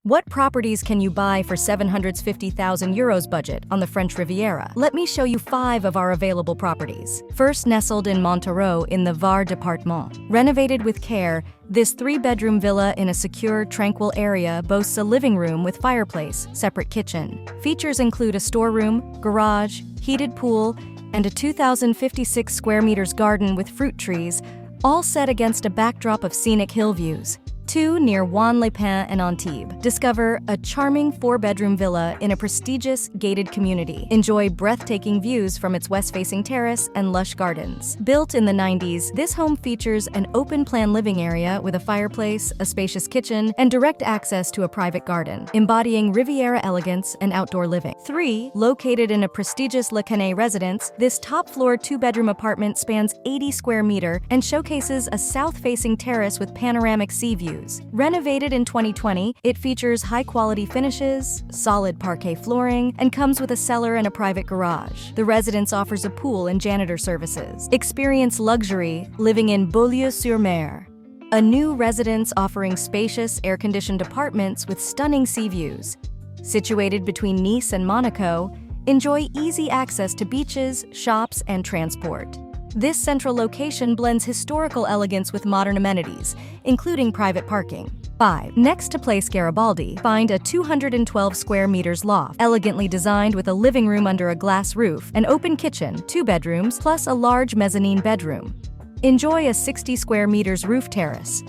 What properties can you buy for €750,000 budget on the French Riviera? Let me show you 5 of our available properties. First, nestled in Montereau in the Var department. Renovated with care, this 3-bedroom villa in a secure, tranquil area boasts a living room with fireplace, separate kitchen. Features include a storeroom, garage, heated pool, and a 2,056 square meters garden with fruit trees, all set against a backdrop of scenic hill views. 2, near Juan-les-Pins and Antibes. Discover a charming 4-bedroom villa in a prestigious, gated community. Enjoy breathtaking views from its west-facing terrace and lush gardens. Built in the 90s, this home features an open-plan living area with a fireplace, a spacious kitchen, and direct access to a private garden, embodying Riviera elegance and outdoor living. 3, located in a prestigious Le Cannet residence, this top-floor 2-bedroom apartment spans 80 square meters and showcases a south-facing terrace with panoramic sea views. Renovated in 2020, it features high-quality finishes, solid parquet flooring, and comes with a cellar and a private garage. The residence offers a pool and janitor services. Experience luxury living in Beaulieu-sur-Mer, a new residence offering spacious, air-conditioned apartments with stunning sea views. Situated between Nice and Monaco, enjoy easy access to beaches, shops, and transport. This central location blends historical elegance with modern amenities, including private parking. 5. Next to Place Garibaldi, find a 212 square meters loft, elegantly designed with a living room under a glass roof, an open kitchen, 2 bedrooms, plus a large mezzanine bedroom. Enjoy a 60 square meters roof terrace.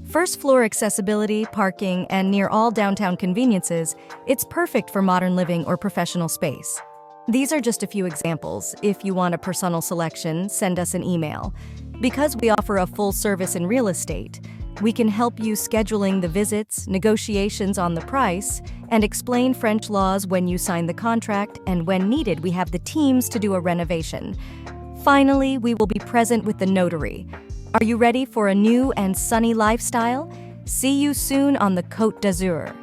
First floor accessibility, parking, and near all downtown conveniences, it's perfect for modern living or professional space. These are just a few examples. If you want a personal selection, send us an email. Because we offer a full service in real estate, we can help you scheduling the visits, negotiations on the price, and explain French laws when you sign the contract, and when needed, we have the teams to do a renovation. Finally, we will be present with the notary. Are you ready for a new and sunny lifestyle? See you soon on the Côte d'Azur.